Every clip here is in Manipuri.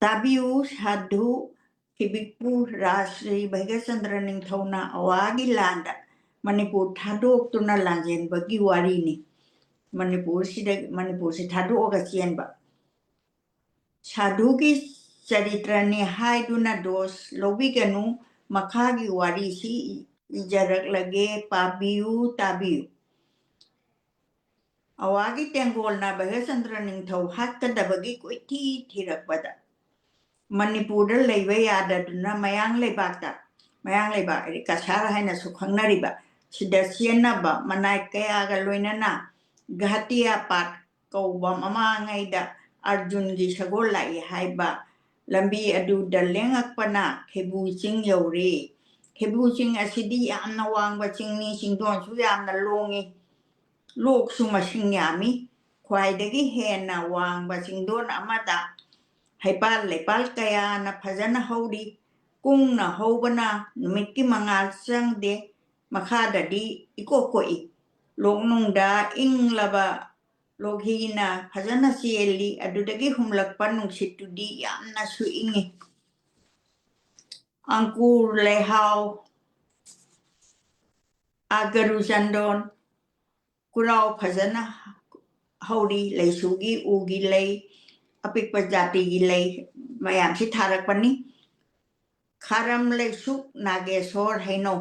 ताबिउ साधु किबिकु राश्री भैगचंद्र निंगथौना अवागी लांदा मणिपुर थादोक्तुना लांजेनबगी वारीनी मणिपुर से थादोगा चेनबा साधु की चरित्रनी हाइदुना दोस लोबिगनु मखागी वारी सी इजरक लगे पाबिउ ताबिउ अवागी तेंगोलना भैगचंद्र निंगथौ हाकदबगी कोइथी थिरकबदा मणिपुर लेबा याददुना मयांग लेबाक कसार हाइनासु खंगनारिबा सिदा सियनबा मनाय कयागा लोइनना घाटिया पाट कौबा ममांगैदा अर्जुन की सगोल लाई हाइबा लंबी अदुदा लेंगकपना खेबु चिंग यौरे खेबु चिंग असिदी यामना वांगबा चिंगनी चिंगदोनसु यामना लोंगी लोकसु मसिंग यामी ख्वाइदगी हेना वांगबा चिंगदोन अमदा हैपाल लेपाल कयाना फजना हौरी कुंगना हौबना नुमितकी मंगाल चंगदे मखाददी इकोकोई लोकनुंगदा इंगलबा लोकहीना फजना चेली अदुदगी हुमलकपा नुंगसितुदी यामना सुइंगी अंकुर लेहाव आगरु चंदोन कुराव फजना हौरी लेसुगी उगी लई अपिक जाति की लई मयाम से थारकपनी खारम लेसुक नागेश्वर हैनो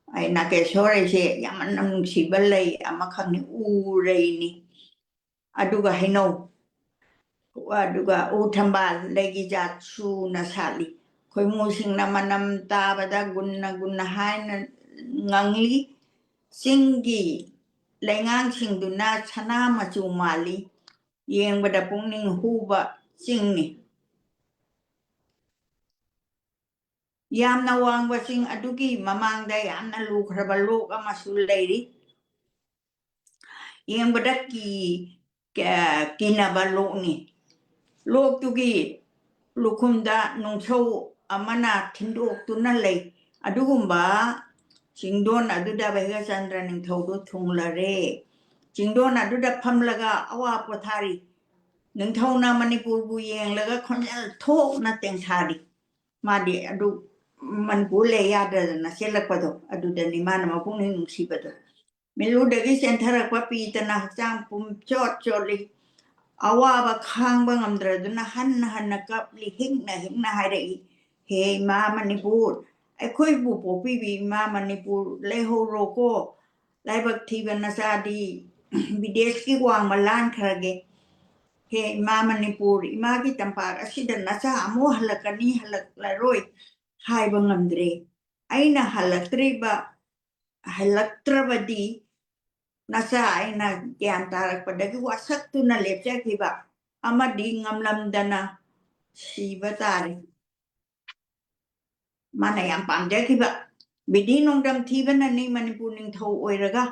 आई नागेश्वर ऐसे यामन नुंगसिबा लई अमखंगनी उरेनी अदुगा हैनो अदुगा उथंबाल लेगी जात सुना साली खोई मुसिंगना मनम ताबदा गुन्ना हायना ngangli singi lengang singduna chana machu mali yengbada pungning huba singni yamna wangba sing adugi mamangda yamna lukhraba lok amasu leiri yengbada kinaba lokni lok tugi lukumda nungso amana thindok tuna lei adugumba चिंगदोन अदुदा भैगचंद्र निंगथौदो थुंगलरे चिंगदोन अदुदा फमलगा अवा पोथारी निंगथौना मणिपुर बु येंगलगा खंजल थोकना तेंथारी मादि अदु मनपुर ले यादना सेलकपदो अदुदा निमान मपुंग नुंगसिबदो मिलुदगी सेंथरकपा पीतना हचांग पुम चोली अवाबा खांगबा ngamdraduna हन कपली हिंगना हाइरई हे मा मणिपुर अखोई बु पोपीबी मा मणिपुर लेहोरोको लाइबक थीबा नसादी विदेश की वांग मलान खरगे हे मा मणिपुर इमा की तंपाक असिदा नसा Amo हलकनी हलकलरोय हाइबा ngamdre aina halaktrabadi nasa aina gyan tarakpadagi wasaktuna lepchakiba amadi ngamlamdana siba tari mana yang pamjakiba bidi nongdam thibana ni manipur ningthau oiraga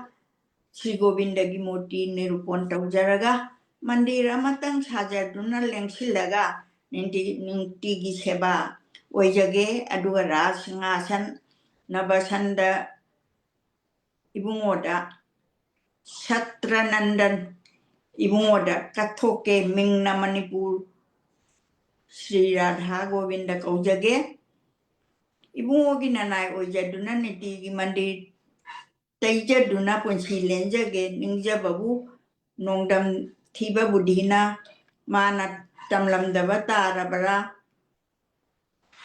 Sri Govindagi Murti nirupon taujaraga mandir amatang sajaduna lengsilaga nintigi seba oijage aduga ras ngasan nabasanda ibungoda Satranandan ibungoda kathoke mingna manipur Sri Radha Govinda kaujage ibungogi nanai oijaduna nitigi mandir Taijaduna punsi lenjage ningjababu nongdam thiba budhina mana tamlamdaba tarabara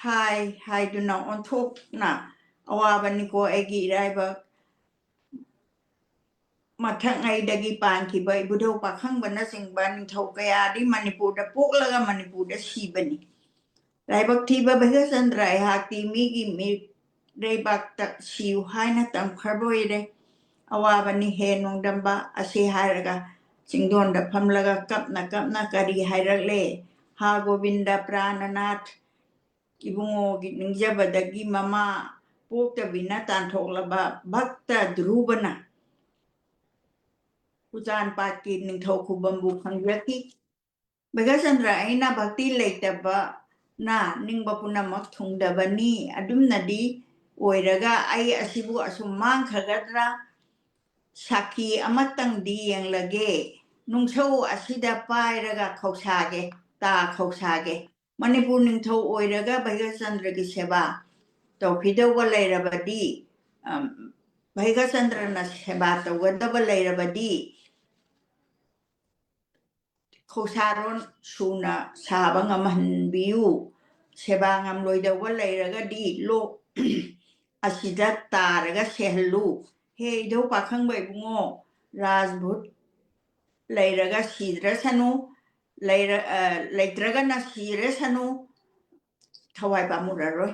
hai duna onthok na awabani ko egi iraiba mathang ai dagi pankiba ibudho pakhang bana singba ningthau kaya di manipur da poklaga manipur da sibani raibak thiba bhagachandra hakti migi mi raibak ta siu haina tam kharboire awabani he nongdamba ase hairaga chingdonda phamlaga kapna kari hairakle ha govinda prananath ibungo gi ningjabadagi mama pokta bina tanthoklaba bhakta dhrubana ujan paki ningthau khubambu khangyaki Bhagachandra aina bhakti leitaba na ningba punamak thungdabani adumnadi oiraga ai asibu asumang khagadra Saki amatang di yang lage nungso asida pairaga khausage ta khausage มณีปูนิงเทาโอยระกะใบกษันตรกิเสบาตอพิดาวไลระบดีใบกษันตรนัสเสบาตอวัดบไลระบดีเขาชารอนชูนาชาบังอมันบิวเสบางามลอยดาวไลระกะดีโลอาศิดัตตาระกะเซฮลูเฮยดาวปะขังใบบุงอราสบุตรไลระกะสีดระสนุไลตระกะนัสสีระสนุถวายปามุระรอย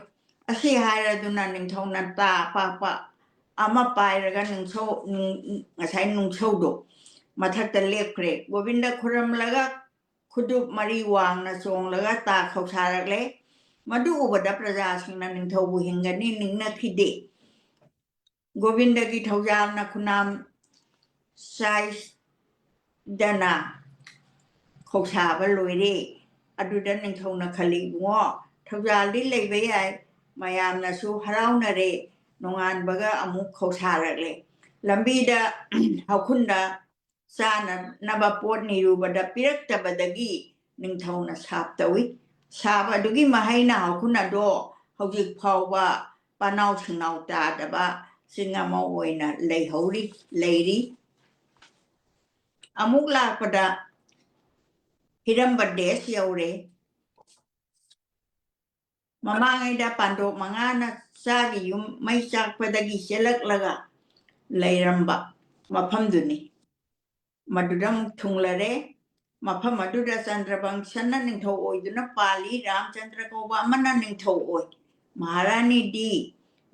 อาศัยหายระดุนันหนึ่งทองนันตาปะอามาไประกะหนึ่งโชอาศัยหนึ่งโชดกมาทักแต่เรียกเกรกบวินดาครมละกะคุดุมารีวางนะทรงละกะตาเขาชาลักเล็กมาดูอุบัติประจาสิงนั้นหนึ่งเท่าบุหิงกันนี่หนึ่งนาทีเด็กโกวินดากิเท่ายามนะคุณนามไซส์ดานาเขาชาบลอยเร่อดุดันหนึ่งเท่านักขลีบัวเท่ายาลิเลยไปไอ้มายามนะสู้ฮาราวนาเร่นงานบักอามุขเขาชาลักเล็กลำบีดาเขาคุณดาซานะนับปวดนิรูบัดปิรักตบัดกีหนึ่งเท่านะชาบตวิชาบดุกิมาให้นาเขาคุณดอเขาจิกพาวว่าปานาวถึงนาวตาแต่ว่าสิงห์มาโวยนะเลยเขาริเลยริอามุกลาปดาฮิรัมบัดเดสยาวเรมามาไงดาปันโดมังานะซากิยุไม่จักปดกิเชลักละกะเลยรัมบะมาพัมดุนีมาดูดังทุงละเรมาพัมมาดูดาจันทรบังฉันนั่นหนึ่งเท่าโอยดูนะปาลีรามจันทรโกวามันนั่นหนึ่งเท่าโอยมหาราณีดี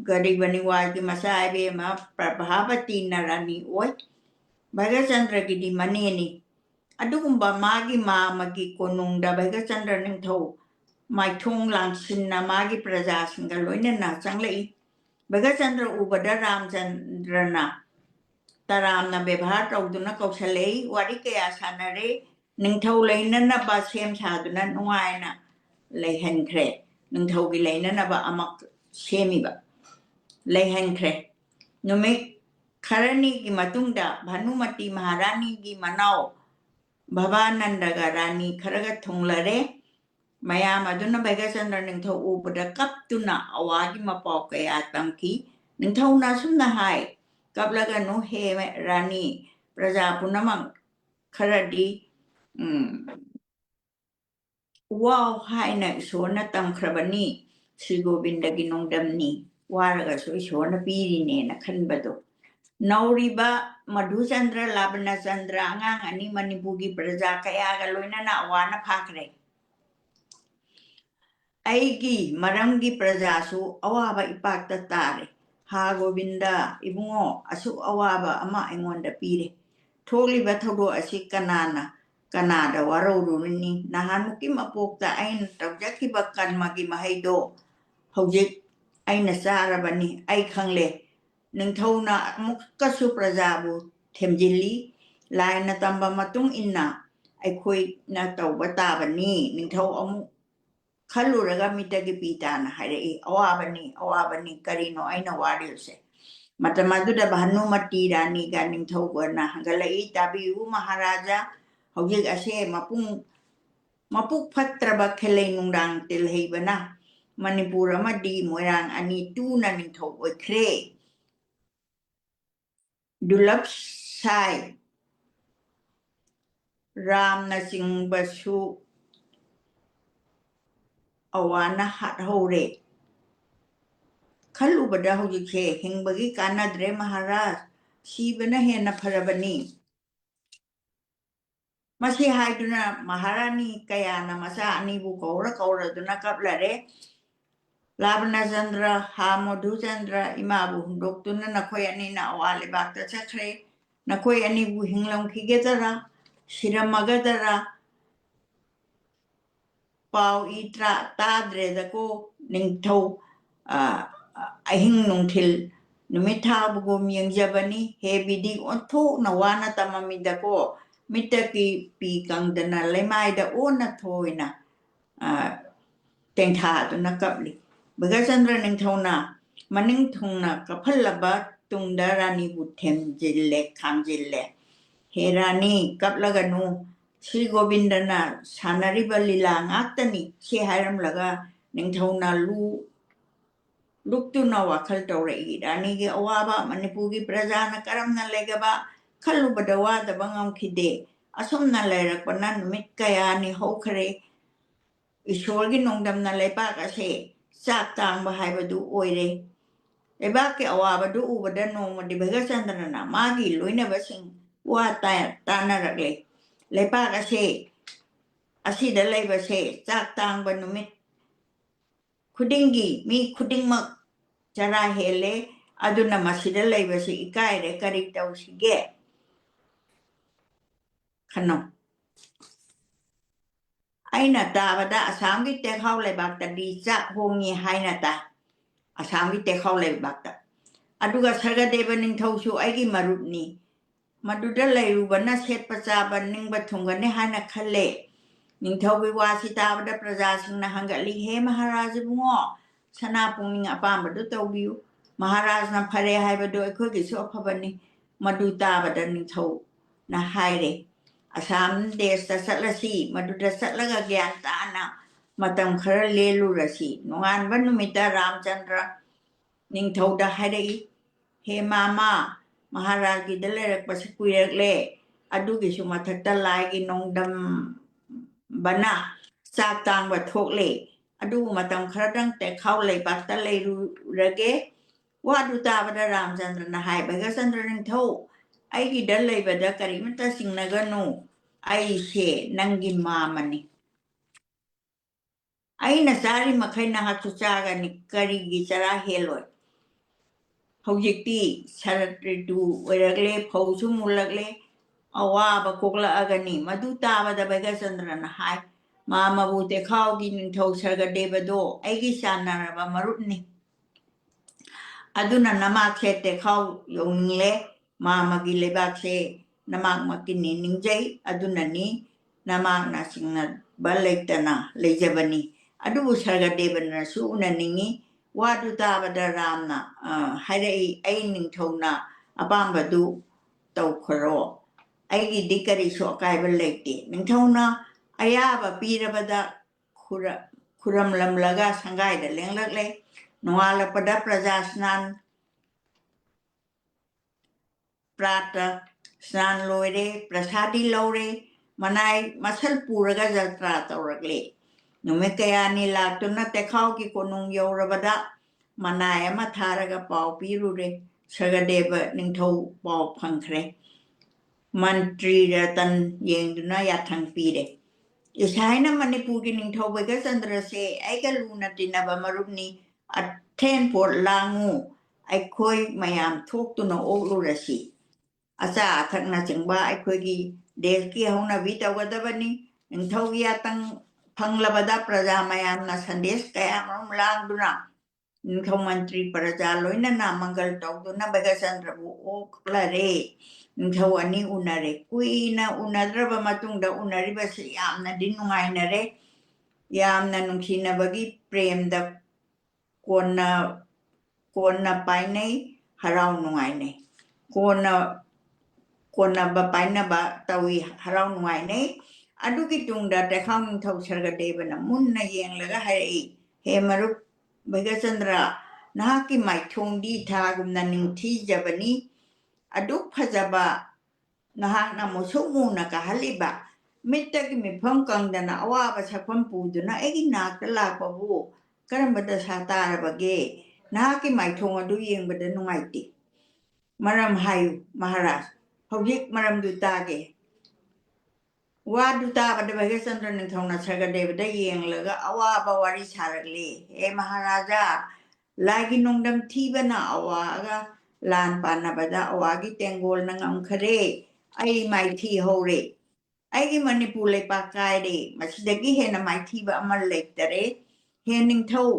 गरीबनी वाल की मसाए मा प्रभावती नरानी ओय भगचंद्र की दी मनेनी अदुगुंबा मागी मा मगी कोनुंगदा भगचंद्र निंथौ माइथोंग लांगसिनना मागी प्रजा सिंगा लोइनना चंगलई भगचंद्र उबदा रामचंद्रना तरामना व्यवहार तौदुना कौशलई वारी कया सानरे निंथौ लेनना बा सेम सादुना नुआयना लेहनख्रे निंथौ की लेनना बा अमक सेमीबाเลยหันเครนุเมคารณีกิมาตุงดาพานุมติมหาราณีกิมานาบาบานันดาการานีคารกทงละเรมายามาดุนเบกสันดานึงเท่าอุปดกับตุนาอวากิมาปอกยาตังคีนึงเท่านาสุนนะไฮกับละกันนุเฮมรานีประจาปุณมังคารดีว้าวไฮนะโซนตังครบนีสิโกบินดากินงดัมนีवारगा सोना पीरी ने न खनबदो नौरीबा मधुचंद्र लाबना चंद्र आंगांग अनि मणिपुगी प्रजा कयागा लोइना ना वाना फाखरे आईगी मरमगी प्रजासु अवाबा इपाक्ता तारे हा गोविंदा इबुंगो असु अवाबा अमा अइंगोंदा पीरे थोलिबा थौदो असि कनादा वारोरुनी नहानुकी मपोक्ता आइन तौजकिबा कर्मगी महैदो हौजिक aina sarabani ai khangle ningthauna mukkasu prajabu themjili laina tamba matung inna ai khoi na tawba tabani ningthau amu khaluraga mitagi pitana hare awabani karino aina warilse matamadu da bhanumati rani ga ningthau gona galai tabiu maharaja hojik ase mapuk phatraba khelei nungdang tilheibana Manipur मदी मोरंग अनि टूना निंथौ ओइख्रे दुलभ साई राम नसिंबसु अवाना हात हौरे खलुबदा हौजिखे हिंबगी कानाद्रे महाराज सीबना हेना फरबनी मसी हाइदुना महारानी कयाना मसा अनिबु कौरदुना कपलरे लाबना चंद्र हा मधुचंद्र इमाबु हुंदोक्तुना नखोय अनि ना अवाले बाक्ता चखरे नखोय अनि बु हिंगलम खिगेदरा शिरमगदरा पाव इत्रा ताद्रे दको निंगथौ अहिंग नुंथिल नुमिथा बुगो मियंजबनी हे बिदि ओंथो नवाना तममी दको मितकी पी कंगदना लेमाइदा ओना थोइना तेंथा दुना कपली भगचंद्र निंथौना मनिंग थुंगना कफलबा तुंगदा रानी बुथेम जिल्ले खामजिल्ले हे रानी कपलगनु श्री गोविंदना सानरिबा लीला ngaktani che hairamlaga ningthauna luktuna wakhal tawrei ranigi awaba manipurgi prajana karamna legaba khalubada wadaba ngamkhide asomna leirakpana numit kayani hokhare ishorgi nongdamna leipak ase chak tangba haibadu oire leibakki awabadu ubada nongmadi bhagasandrana magi loinabasing wa tanaragle leipak ase asida leibase chak tangba numit khudingi mi khudingmak chara hele aduna masida leibase ikaire kari tawsige khano aina tabada asamgi tekhau leibakta di chak hongi haina ta asamgi tekhau leibakta aduga sargadeva ningthausu aigi marupni maduda leirubana setpa chaba ningba thungane hana khalle ningthaubi wasi tabada prajasingna hangali he maharaja bungo sana pungning apambadu tawbiu maharajna phare haibadu aikhogi su aphabani madu tabada ningthau na haire asam desta satlasi maduda satlaga gyan taana matam khara lelurasi nonganba numita ramchandra ningthauda hairei he mama maharajgi dalerakpasi kuirakle adugisu mathakta laigi nongdam bana chak tangba thokle adu matam kharadang te khau leibakta leirurage wadu tabada ramchandra hai bhagasandra ningthau aigi dal leibada karimata singnaganu ai se nangi mamani aina sari makhaina hatu chagani karigi chara heloi hojikti saratu oiragle phausu mulagle awaba koklagani madu tabada bhagasandra hai mama bute khaugi ningthau sargadebado aigi sanaraba marupni aduna namak sete khau yongle mamagi lebakse namak makini ningjai aduna ni namak na singna balektana lejabani adubu sargadebana su unaningi wadu tabada ramna hairei ai ningthauna apambadu tawkharo aigi dikari so kaiba lekte ningthauna ayaba pirabada khuram lamlaga sangai da lenglakle nongala pada prajasnan prata snan loire prasadi lore manai masal puraga jatra tawrakle numekayani laktuna tekhau ki konung yorabada manai ama tharaga pau pirure sagadeva ningthau pau phangkhre mantri ratan yengduna yathang pire isaina manipurgi ningthau bhagasandra se aigaluna dinaba marupni athen por langu aikhoi mayam thoktuna oklurasi acha athakna chingba aikhoigi deski hauna bi tawgadabani ningthaugi atang phanglabada praja mayamna sandesh kaya marum langduna ningthau mantri praja loinana mangal tawduna bhagasandra bu oklare ningthau ani unare kuina unadraba matungda unaribase yamna din nungainare yamna nungsinabagi premda kona painai harau nungainai kona ba painaba tawi harau nungainai adugi tungda tekhau ningthau sargadebana munna yenglaga hairei he marup bhagasandra nahaki maithongdi thagumna ningthijabani aduk phajaba nahakna musukmuna kahaliba mittagi mifam kangdana awaba sakham puduna egi nakta lakpabu karambada satarabage nahaki maithong adu yengbada nungaiti maram hayu maharaj hojik maram dutage wadu tabada bhagasandra ningthauna sargadebada yenglaga awaba wari sarakle he maharaja lagi nongdam thibana awaga lan panabada awagi tengol nangam khare ai mai thi hore aigi manipur leipak kaire masidagi hena mai thiba amal leiktare he ningthau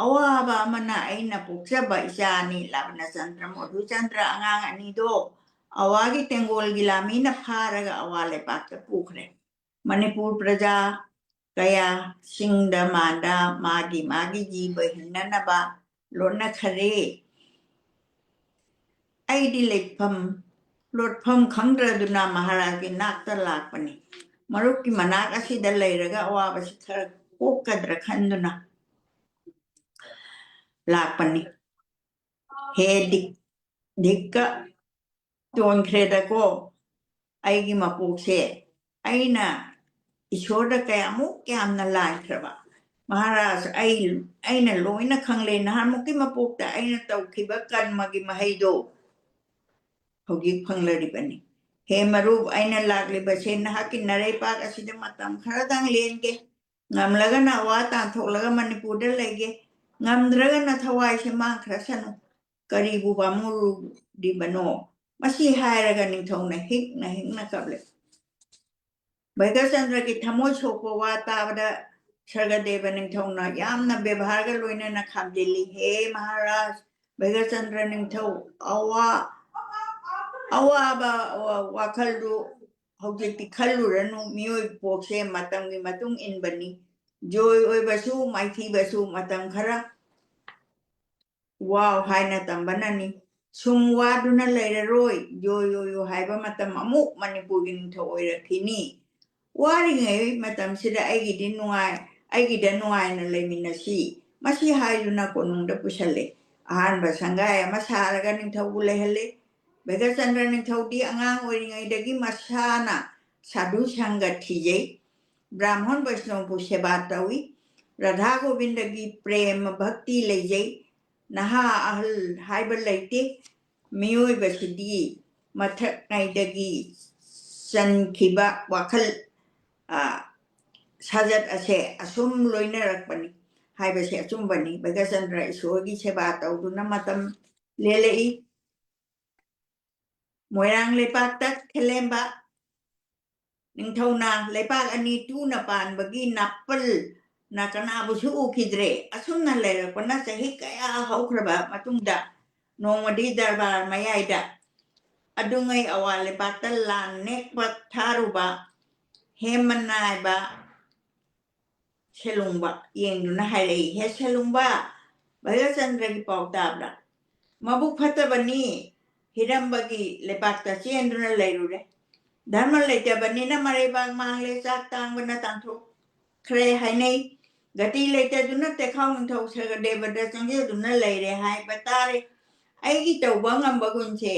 awaba amana aina pukjaba isani labna chandra modhu chandra angang ani do awagi tengol gilamina pharaga awale pakta pukhre manipur praja kaya singda manda magi jiba hinnanaba lona khare aidi lekpham lotpham khangdraduna maharajgi nakta lakpani ꯃꯔꯨꯞꯀꯤ ꯃꯅꯥꯛ ꯑꯁꯤꯗ ꯂꯩꯔꯒ ꯑꯋꯥꯕꯁꯤ ꯈꯔ ꯀꯣꯛꯀꯗ꯭ꯔꯥ ꯈꯟꯗꯨꯅ ꯂꯥꯛꯄꯅꯤ ꯍꯦ ꯙꯤꯛꯀ ꯇꯣꯟꯈ꯭ꯔꯦꯗꯀꯣ ꯑꯩꯒꯤ ꯃꯄꯣꯛꯁꯦ ꯑꯩꯅ ꯏꯁꯣꯔꯗ ꯀꯌꯥꯃꯨꯛ ꯌꯥꯝꯅ ꯂꯥꯟꯈ꯭ꯔꯕ ꯃꯍꯥꯔꯥꯖ ꯑꯩꯅ ꯂꯣꯏꯅ ꯈꯪꯂꯦ ꯅꯍꯥꯟꯃꯨꯛꯀꯤ ꯃꯄꯣꯛꯇ ꯑꯩꯅ ꯇꯧꯈꯤꯕ ꯀꯔꯃꯒꯤ ꯃꯍꯩꯗꯣ ꯍꯧꯖꯤꯛ ꯐꯪꯂꯔꯤꯕꯅꯤ ꯍꯦ ꯃꯔꯨꯞ ꯑꯩꯅ ꯂꯥꯛꯂꯤꯕꯁꯦ ꯅꯍꯥꯛꯀꯤ ꯅꯔꯩꯄꯥꯛ ꯑꯁꯤꯗ ꯃꯇꯝ ꯈꯔꯗꯪ ꯂꯦꯟꯒꯦ ꯉꯝꯂꯒꯅ ꯑꯋꯥ ꯇꯥꯟꯊꯣꯛꯂꯒ ꯃꯅꯤꯄꯨꯔꯗ ꯂꯩꯒꯦ ꯉꯝꯗ꯭ꯔꯒꯅ ꯊꯋꯥꯏꯁꯦ ꯃꯥꯡꯈ꯭ꯔꯁꯅꯨ ꯀꯔꯤꯕꯨ ꯄꯥꯝꯃꯨꯔꯤꯕꯅꯣ ꯃꯁꯤ ꯍꯥꯏꯔꯒ ꯅꯤꯡꯊꯧꯅ ꯍꯤꯛꯅ ꯀꯞꯂꯦ ꯚꯩꯒꯆꯟꯗ꯭ꯔꯒꯤ ꯊꯃꯣꯏ ꯁꯣꯛꯄ ꯋꯥ ꯇꯥꯕꯗ ꯁꯔꯒꯗꯦꯕ ꯅꯤꯡꯊꯧꯅ ꯌꯥꯝꯅ ꯕꯦꯕꯥꯔꯒ ꯂꯣꯏꯅꯅ ꯈꯥꯝꯖꯤꯜꯂꯤ ꯍꯦ ꯃꯍꯥꯔꯥꯖ ꯚꯩꯒꯆꯟꯗ꯭ꯔ ꯅꯤꯡꯊꯧ ꯑꯋꯥꯕ ꯋꯥꯈꯜꯗꯨ ꯍꯧꯖꯤꯛꯇꯤ ꯈꯜꯂꯨꯔꯅꯨ ꯃꯤꯑꯣꯏ ꯄꯣꯛꯁꯦ ꯃꯇꯝꯒꯤ ꯃꯇꯨꯡ ꯏꯟꯕꯅꯤ ꯖꯣꯏ ꯑꯣꯏꯕꯁꯨ ꯃꯥꯏꯊꯤꯕꯁꯨ ꯃꯇꯝ ꯈꯔ ꯋꯥꯎ ꯍꯥꯏꯅ ꯇꯝꯕꯅꯅꯤ ꯁꯨꯝ ꯋꯥꯗꯨꯅ ꯂꯩꯔꯔꯣꯏ ꯖꯣꯏ ꯑꯣꯏꯌꯨ ꯍꯥꯏꯕ ꯃꯇꯝ ꯑꯃꯨꯛ ꯃꯅꯤꯄꯨꯔꯒꯤ ꯅꯤꯡꯊꯧ ꯑꯣꯏꯔꯛꯈꯤꯅꯤ ꯋꯥꯔꯤꯉꯩ ꯃꯇꯝꯁꯤꯗ ꯑꯩꯒꯤꯗ ꯅꯨꯡꯉꯥꯏꯅ ꯂꯩꯃꯤꯟꯅꯁꯤ ꯃꯁꯤ ꯍꯥꯏꯗꯨꯅ ꯀꯣꯅꯨꯡꯗ ꯄꯨꯁꯜꯂꯦ ꯑꯍꯥꯟꯕ ꯁꯪꯒꯥꯏ ꯑꯃ ꯁꯥꯔꯒ ꯅꯤꯡꯊꯧꯕꯨ ꯂꯩꯍꯜꯂꯦ ꯚꯩꯒꯆꯟꯗ꯭ꯔ ꯅꯤꯡꯊꯧꯗꯤ ꯑꯉꯥꯡ ꯑꯣꯏꯔꯤꯉꯩꯗꯒꯤ ꯃꯁꯥꯅ ꯁꯥꯙꯨ ꯁꯪꯒ ꯊꯤꯖꯩ ꯕ꯭ꯔꯥꯍ꯭ꯃण ꯕꯩꯁꯅꯕꯕꯨ ꯁꯦꯕꯥ ꯇꯧꯏ ꯔꯥꯙꯥ ꯒꯣꯕꯤꯟꯗꯒꯤ ꯄ꯭ꯔꯦꯃ ꯚꯛꯇꯤ ꯂꯩꯖꯩ ꯅꯍꯥ ꯑꯍꯜ ꯍꯥꯏꯕ ꯂꯩꯇꯦ ꯃꯤꯑꯣꯏꯕꯁꯤꯗꯤ ꯃꯊꯛꯉꯩꯗꯒꯤ ꯆꯟꯈꯤꯕ ꯋꯥꯈꯜ ꯁꯥꯖꯠ ꯑꯁꯦ ꯑꯁꯨꯝ ꯂꯣꯏꯅꯔꯛꯄꯅꯤ ꯍꯥꯏꯕꯁꯦ ꯑꯆꯨꯝꯕꯅꯤ ꯚꯩꯒꯆꯟꯗ꯭ꯔ ꯏꯁꯣꯔꯒꯤ ꯁꯦꯕꯥ ꯇꯧꯗꯨꯅ ꯃꯇꯝ ꯂꯦꯜꯂꯛꯏ ꯃꯣꯏꯔꯥꯡ ꯂꯩꯄꯥꯛꯇ ꯈꯦꯂꯦꯝꯕ ꯅꯤꯡꯊꯧꯅ ꯂꯩꯄꯥꯛ ꯑꯅꯤ ꯇꯨꯅ ꯄꯥꯟꯕꯒꯤ ꯅꯥꯄꯜꯅ ꯀꯅꯥꯕꯨꯁꯨ ꯎꯈꯤꯗ꯭ꯔꯦ ꯑꯁꯨꯝꯅ ꯂꯩꯔꯛꯄꯅ ꯆꯍꯤ ꯀꯌꯥ ꯍꯧꯈ꯭ꯔꯕ ꯃꯇꯨꯡꯗ ꯅꯣꯡꯃꯗꯤ ꯗꯔꯕꯥꯔ ꯃꯌꯥꯏꯗ ꯑꯗꯨꯉꯩ ꯑꯋꯥ ꯂꯩꯄꯥꯛꯇ ꯂꯥꯟ ꯅꯦꯛꯄ ꯊꯥꯔꯨꯕ ꯍꯦꯃꯅꯥꯏꯕ ꯁꯦꯂꯨꯡꯕ ꯌꯦꯡꯗꯨꯅ ꯍꯥꯏꯔꯛꯏ ꯍꯦ ꯁꯦꯂꯨꯡꯕ ꯚꯩꯒꯆꯟꯗ꯭ꯔꯒꯤ ꯄꯥꯎ ꯇꯥꯕ꯭ꯔꯥ ꯃꯕꯨꯛ ꯐꯠꯇꯕꯅꯤ ꯍꯤꯔꯝꯕꯒꯤ ꯂꯩꯄꯥꯛꯇ ꯆꯦꯟꯗꯨꯅ ꯂꯩꯔꯨꯔꯦ ꯙꯔꯃ ꯂꯩꯇꯕꯅꯤꯅ ꯃꯔꯩꯕꯥꯛ ꯃꯥꯡꯂꯦ ꯆꯥꯛ ꯇꯥꯡꯕꯅ ꯇꯥꯟꯊꯣꯛꯈ꯭ꯔꯦ ꯍꯥꯏꯅꯩ ꯒꯇꯤ ꯂꯩꯇꯗꯨꯅ ꯇꯦꯈꯥꯎ ꯅꯤꯡꯊꯧ ꯁꯔꯒꯗꯦꯕꯗ ꯆꯪꯖꯗꯨꯅ ꯂꯩꯔꯦ ꯍꯥꯏꯕ ꯇꯥꯔꯦ ꯑꯩꯒꯤ ꯇꯧꯕ ꯉꯝꯕ ꯒꯨꯟꯁꯦ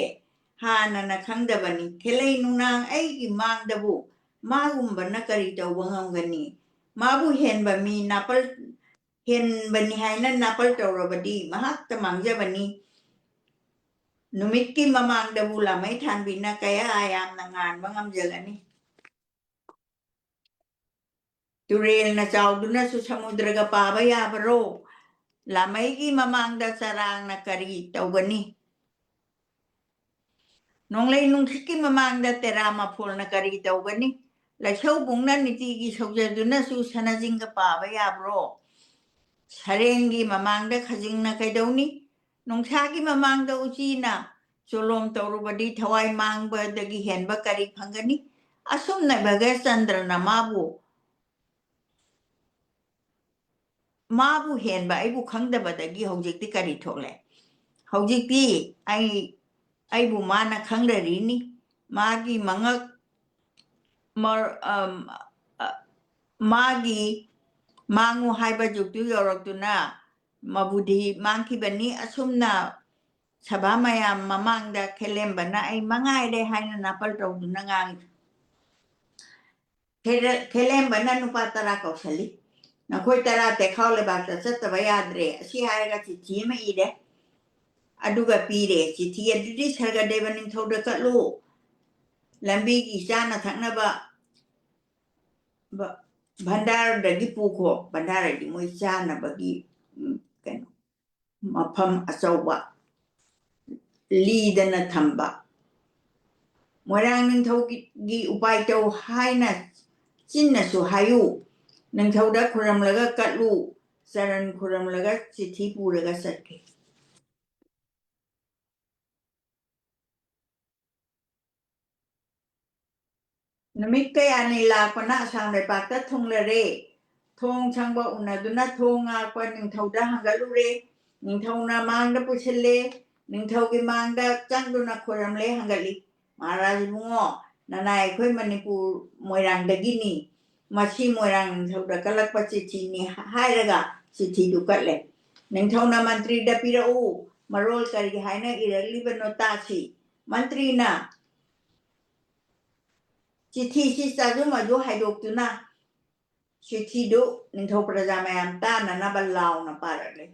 ꯍꯥꯟꯅꯅ ꯈꯪꯗꯕꯅꯤ ꯈꯦꯂꯩ ꯅꯨꯡꯅꯥꯡ ꯑꯩꯒꯤ ꯃꯥꯡꯗꯕꯨ ꯃꯥꯒꯨꯝꯕꯅ ꯀꯔꯤ ꯇꯧꯕ ꯉꯝꯒꯅꯤ ꯃꯥꯕꯨ ꯍꯦꯟꯕ ꯃꯤ ꯅꯥꯄꯜ ꯍꯦꯟꯕꯅꯤ ꯍꯥꯏꯅ ꯅꯥꯄꯜ ꯇꯧꯔꯕꯗꯤ ꯃꯍꯥꯛꯇ ꯃꯥꯡꯖꯕꯅꯤ ꯅꯨꯃꯤꯠꯀꯤ ꯃꯃꯥꯡꯗꯕꯨ ꯂꯥꯃꯩ ꯊꯥꯟꯕꯤꯅ ꯀꯌꯥ ꯌꯥꯝꯅ ꯉꯥꯟꯕ ꯉꯝꯖꯒꯅꯤ ꯇꯨꯔꯦꯜꯅ ꯆꯥꯎꯗꯨꯅꯁꯨ ꯁꯃꯨꯗ꯭ꯔꯒ ꯄꯥꯕ ꯌꯥꯕꯔꯣ ꯂꯥꯃꯩꯒꯤ ꯃꯃꯥꯡꯗ ꯆꯔꯥꯡꯅ ꯀꯔꯤ ꯇꯧꯒꯅꯤ ꯅꯣꯡꯂꯩ ꯅꯨꯡꯁꯤꯠꯀꯤ ꯃꯃꯥꯡꯗ ꯇꯦꯔꯥ ꯃꯐꯣꯜꯅ ꯀꯔꯤ ꯇꯧꯒꯅꯤ ꯂꯩꯁꯧꯕꯨꯡꯅ ꯅꯤꯇꯤꯒꯤ ꯁꯧꯖꯗꯨꯅꯁꯨ ꯁꯅꯥꯖꯤꯡꯒ ꯄꯥꯕ ꯌꯥꯕ꯭ꯔꯣ ꯁꯔꯦꯡꯒꯤ ꯃꯃꯥꯡꯗ ꯈꯖꯤꯡꯅ ꯀꯩꯗꯧꯅꯤ ꯅꯨꯡꯁꯥꯒꯤ ꯃꯃꯥꯡꯗ ꯎꯆꯤꯅ ꯆꯣꯂꯣꯝ ꯇꯧꯔꯨꯕꯗꯤ ꯊꯋꯥꯏ ꯃꯥꯡꯕꯗꯒꯤ ꯍꯦꯟꯕ ꯀꯔꯤ ꯐꯪꯒꯅꯤ ꯑꯁꯨꯝꯅ ꯚꯩꯒꯆꯟꯗ꯭ꯔꯅ ꯃꯥꯕꯨ ꯍꯦꯟꯕ ꯑꯩꯕꯨ ꯈꯪꯗꯕꯗꯒꯤ ꯍꯧꯖꯤꯛꯇꯤ ꯀꯔꯤ ꯊꯣꯛꯂꯦ ꯍꯧꯖꯤꯛꯇꯤ ꯑꯩꯕꯨ ꯃꯥꯅ ꯈꯪꯂꯔꯤꯅꯤ ꯃꯥꯒꯤ ꯃꯉꯛ ꯃꯥꯒꯤ ꯃꯥꯡꯉꯨ ꯍꯥꯏꯕ ꯖꯨꯛꯇꯨ ꯌꯧꯔꯛꯇꯨꯅ ꯃꯕꯨꯗꯤ ꯃꯥꯡꯈꯤꯕꯅꯤ ꯑꯁꯨꯝꯅ ꯁꯚꯥ ꯃꯌꯥꯝ ꯃꯃꯥꯡꯗ ꯈꯦꯂꯦꯝꯕꯅ ꯑꯩ ꯃꯉꯥꯏꯔꯦ ꯍꯥꯏꯅ ꯅꯥꯄꯜ ꯇꯧꯗꯨꯅ ꯉꯥꯡꯉꯤ ꯈꯦꯂꯦꯝꯕꯅ ꯅꯨꯄꯥ 10 ꯀꯧꯁꯜꯂꯤ ꯅꯈꯣꯏ 10 ꯇꯦꯈꯥꯎ ꯂꯩꯕꯥꯛꯇ ꯆꯠꯇꯕ ꯌꯥꯗ꯭ꯔꯦ ꯑꯁꯤ ꯍꯥꯏꯔꯒ ꯆꯤꯊꯤ ꯑꯃ ꯏꯔꯦ ꯑꯗꯨꯒ ꯄꯤꯔꯦ ꯆꯤꯊꯤ ꯑꯗꯨꯗꯤ ꯁꯔꯒꯗꯦꯕ ꯅꯤꯡꯊꯧꯗ ꯆꯠꯂꯨ ꯂꯝꯕꯤꯒꯤ ꯆꯥꯅ ꯊꯛꯅꯕ ꯚꯟꯗꯥꯔꯗꯒꯤ ꯄꯨꯈꯣ ꯚꯟꯗꯥꯔꯗꯤ ꯃꯣꯏ ꯆꯥꯅꯕꯒꯤ ꯀꯩꯅꯣ ꯃꯐꯝ ꯑꯆꯧꯕ ꯂꯤꯗꯅ ꯊꯝꯕ ꯃꯣꯏꯔꯥꯡ ꯅꯤꯡꯊꯧꯒꯤ ꯎꯄꯥꯏꯇꯧ ꯍꯥꯏꯅ ꯆꯤꯟꯅꯁꯨ ꯍꯥꯏꯌꯨ ꯅꯤꯡꯊꯧꯗ ꯈꯨꯔꯝꯂꯒ ꯀꯠꯂꯨ ꯆꯔꯟ ꯈꯨꯔꯝꯂꯒ ꯆꯤꯊꯤ ꯄꯨꯔꯒ ꯆꯠꯈꯤ ꯅꯨꯃꯤꯠ ꯀꯌꯥꯅꯤ ꯂꯥꯛꯄꯅ ꯑꯁꯥꯝ ꯂꯩꯄꯥꯛꯇ ꯊꯨꯡꯂꯔꯦ ꯊꯣꯡ ꯁꯪꯕ ꯎꯅꯗꯨꯅ ꯊꯣꯡ ꯉꯥꯛꯄ ꯅꯤꯡꯊꯧꯗ ꯍꯪꯒꯠꯂꯨꯔꯦ ꯅꯤꯡꯊꯧꯅ ꯃꯥꯡꯗ ꯄꯨꯁꯤꯜꯂꯦ ꯅꯤꯡꯊꯧꯒꯤ ꯃꯥꯡꯗ ꯆꯪꯗꯨꯅ ꯈꯨꯔꯝꯂꯦ ꯍꯪꯒꯠꯂꯤ ꯃꯍꯥꯔꯥꯖ ꯏꯕꯨꯡꯉꯣ nanay khoi Manipur moirang dagini machi moirang thauda kalakpa chichi ni hairaga chichi du katle ningthona mantri da pirau marol kari haina irali banota chi mantri na chithi si saju maju haidok tu na chithi du ningtho praja mayam ta na na balaw na parale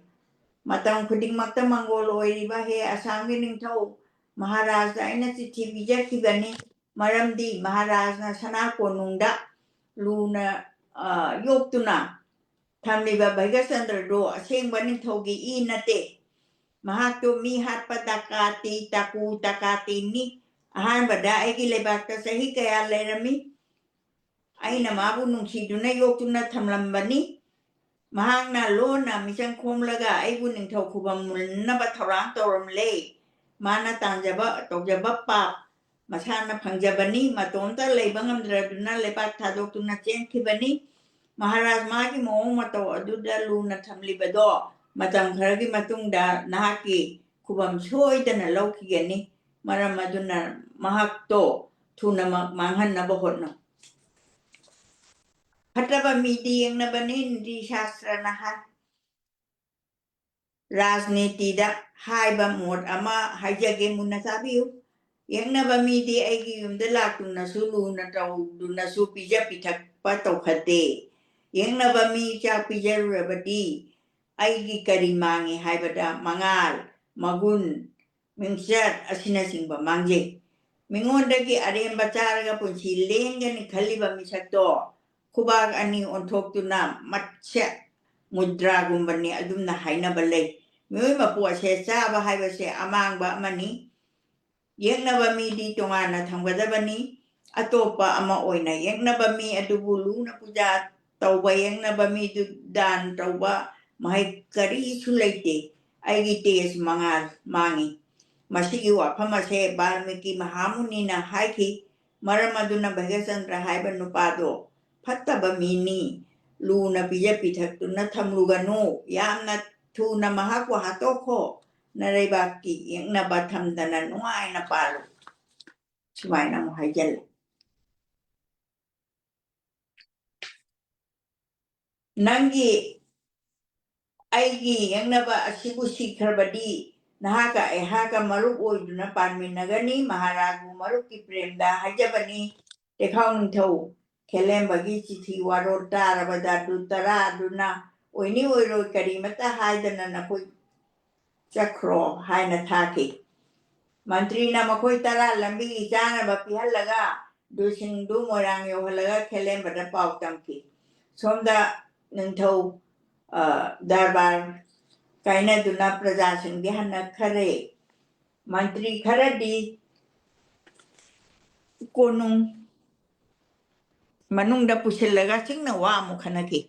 matang khuding makta mangol oiriba he asam gi ningtho maharaj da ina chithi bija kibani maramdi maharaj na sana konungda luna yoktuna thamliba bhaigachandra do asengba ningthogi I nate mahato mi hatpa takati taku takati ni ahanbada aigi lebakta sahi kaya lerami aina mabu nungsiduna yoktuna thamlambani mahangna lona misang khomlaga aibu ningthau khubam mulnaba tharang toramle mana tangjaba tokjaba pa masana phangjabani matonta leibangamdraduna lebak thadoktuna chenkhibani maharaj magi mo mato aduda luna thamlibado matam kharagi matungda nahaki khubam soidana laukigani maram aduna mahakto thuna manghanna bahotna Hataba midi yang nabanin di sastra naha Rajniti da haiba mod ama hajage munasabiu yang naba midi aigi yumda laktu nasulu na tau du nasu pija pitak patau khate yang naba mi cha pija rabadi aigi karimangi haibada mangal magun mingsat asina singba mangje mingondagi aremba charaga punchi lengani khaliba misakto Kubag ani onthoktuna matcha mudra gumbani adumna hainaba lei mioi mapua se chaba haibase amangba amani yeknaba mi di tongana thamgadabani atopa ama oina yeknaba mi adubu luna puja tauba yeknaba mi du dan tauba mahai kari su leite aigi tes mangal mangi masigi wafama se balmiki mahamuni na haiki maramaduna Bhaigachandra haiba nupado Fattaba mini luna pija pithakuna thamlugano yamna thuna mahakwa hatoko narebaki yengna bathamdana nuai na palu sumaina mo haijal nangi aigi yengna ba asibu sikharbadi nahaka ehaka marup oiduna parminagani maharagu marup ki premda hajabani dekhau nthau Kelem bagi chithi waro tarabada du tara duna oini oiro kari mata haidana na koi chakro haina thaki mantri na makoi tara lambi jana ba pihalaga du sing du morang yo halaga kelem bada pau tamki somda ningthau darbar kaina duna praja sing dihana khare mantri kharadi konung manungda pusilaga singna wa mukhanaki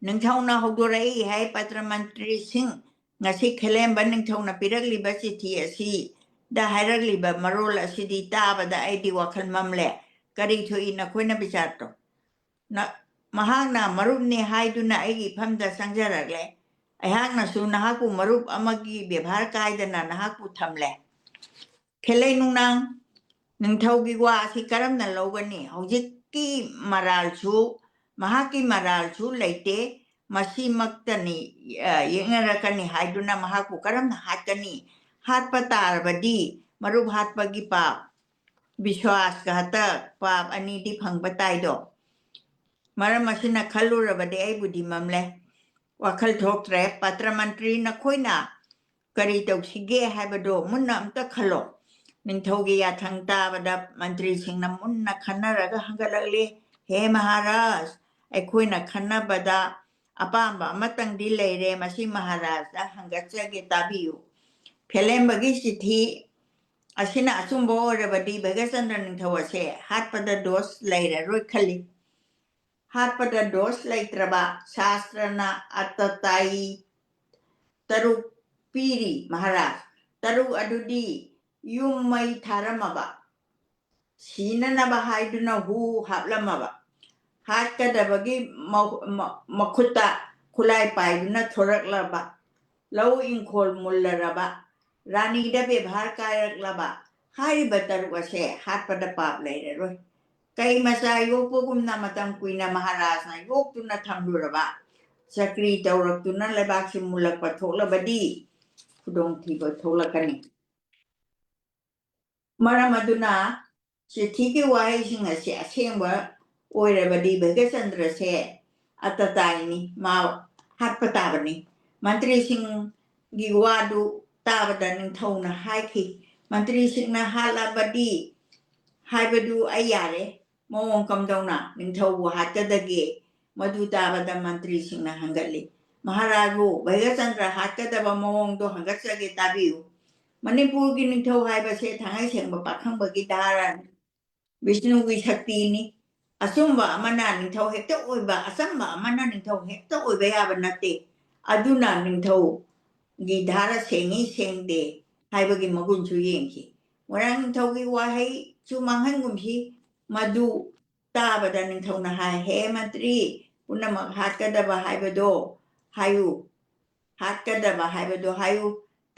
Ningthawna hogdorai hai patra mantri sing ngasi khelemba ningthawna piragliba chithi asi da hairagliba marol asidi tabada aidi wakhal mamle kari thui na khoina bichato na mahangna marupni haiduna aigi phamda sangjaragle ayhangna su nahaku marup amagi bebhar kaidana nahaku thamle khelei nungnang ningthawgi wa asi karamna logani hojikki maralchu mahaki maralchu leite masimaktani yengarakani haiduna mahaku karamna hatani hatpa tarbadi marup hatpagi pap vishwas kahata pap ani di phangba taido maram asina khalurabade ai budi mamle wakhal thoktre patra mantri na khoina kari tawsige haibado munna amta khalo ningthawgi yathang tabada mantri singna munna khanaraga hangalale he maharaj aikhoina khanabada apamba amatang di leire masi maharaj da hangachage tabiyu phelembagi chithi asina asumbo rabadi Bhaigachandra ningthawase hatpada dos leire roi khali hatpada dos leitraba shastrana atatai taruk piri maharaj taruk adudi yumai tharamaba sinanaba haiduna hu haplamaba hatkadabagi makhuta khulai paiduna thoraklaba lau inkhol mullaraba rani da bebhar kairaklaba ꯍꯥꯏꯔꯤꯕ ꯇꯔꯨꯛ ꯑꯁꯦ ꯍꯥꯠꯄꯗ ꯄꯥꯞ ꯂꯩꯔꯔꯣꯏ ꯀꯩ ꯃꯆꯥ ꯌꯣꯛꯄꯒꯨꯝꯅ ꯃꯇꯝ ꯀꯨꯏꯅ ꯃꯍꯥꯔꯥꯖꯅ ꯌꯣꯛꯇꯨꯅ ꯊꯝꯂꯨꯔꯕ ꯆꯀ꯭ꯔꯤ ꯇꯧꯔꯛꯇꯨꯅ ꯂꯩꯕꯥꯛꯁꯤ ꯃꯨꯜꯂꯛꯄ ꯊꯣꯛꯂꯕꯗꯤ ꯈꯨꯗꯣꯡꯊꯤꯕ ꯊꯣꯛꯂꯛꯀꯅꯤ ꯃꯔꯝ ꯑꯗꯨꯅ ꯆꯤꯊꯤꯒꯤ ꯋꯥꯍꯩꯁꯤꯡ ꯑꯁꯤ ꯑꯁꯦꯡꯕ ꯑꯣꯏꯔꯕꯗꯤ ꯚꯩꯒꯆꯟꯗ꯭ꯔꯁꯦ ꯑꯇꯇꯥꯏꯅꯤ ꯃꯥ ꯍꯥꯠꯄ ꯇꯥꯕꯅꯤ ꯃꯟꯇ꯭ꯔꯤꯁꯤꯡꯒꯤ ꯋꯥꯗꯨ ꯇꯥꯕꯗ ꯅꯤꯡꯊꯧꯅ ꯍꯥꯏꯈꯤ ꯃꯟꯇ꯭ꯔꯤꯁꯤꯡꯅ ꯍꯥꯠꯂꯕꯗꯤ ꯍꯥꯏꯕꯗꯨ ꯑꯩ ꯌꯥꯔꯦ ꯃꯑꯣꯡ ꯀꯝꯗꯧꯅ ꯅꯤꯡꯊꯧꯕꯨ ꯍꯥꯠꯀꯗꯒꯦ ꯃꯗꯨ ꯇꯥꯕꯗ ꯃꯟꯇ꯭ꯔꯤꯁꯤꯡꯅ ꯍꯪꯒꯠꯂꯤ ꯃꯍꯥꯔꯥꯖꯕꯨ ꯚꯩꯒꯆꯟꯗ꯭ꯔ ꯍꯥꯠꯀꯗꯕ ꯃꯑꯣꯡꯗꯣ ꯍꯪꯒꯠꯆꯒꯦ ꯇꯥꯕꯤꯌꯨ ꯃꯅꯤꯄꯨꯔꯒꯤ ꯅꯤꯡꯊꯧ ꯍꯥꯏꯕꯁꯦ ꯊꯥꯡꯉꯩꯁꯦꯡꯕ ꯄꯥꯈꯪꯕꯒꯤ ꯙꯥꯔꯥꯅꯤ ꯕꯤꯁꯅꯨꯒꯤ ꯁꯛꯇꯤꯅꯤ ꯑꯆꯨꯝꯕ ꯑꯃꯅ ꯅꯤꯡꯊꯧ ꯍꯦꯛꯇ ꯑꯣꯏꯕ ꯑꯆꯝꯕ ꯑꯃꯅ ꯅꯤꯡꯊꯧ ꯍꯦꯛꯇ ꯑꯣꯏꯕ ꯌꯥꯕ ꯅꯠꯇꯦ ꯑꯗꯨꯅ ꯅꯤꯡꯊꯧꯒꯤ ꯙꯥꯔꯥ ꯁꯦꯡꯉꯤ ꯁꯦꯡꯗꯦ ꯍꯥꯏꯕꯒꯤ ꯃꯒꯨꯟꯁꯨ ꯌꯦꯡꯈꯤ ꯃꯣꯏꯔꯥꯡ ꯅꯤꯡꯊꯧꯒꯤ ꯋꯥꯍꯩꯁꯨ ꯃꯥꯡꯍꯟꯒꯨꯝꯁꯤ ꯃꯗꯨ ꯇꯥꯕꯗ ꯅꯤꯡꯊꯧꯅ ꯍꯥꯏ ꯍꯦ ꯃꯟꯇ꯭ꯔꯤ ꯄꯨꯝꯅꯃꯛ ꯍꯥꯠꯀꯗꯕ ꯍꯥꯏꯕꯗꯣ ꯍꯥꯏꯌꯨ ꯍꯥꯠꯀꯗꯕ ꯍꯥꯏꯕꯗꯣ ꯍꯥꯏꯌꯨ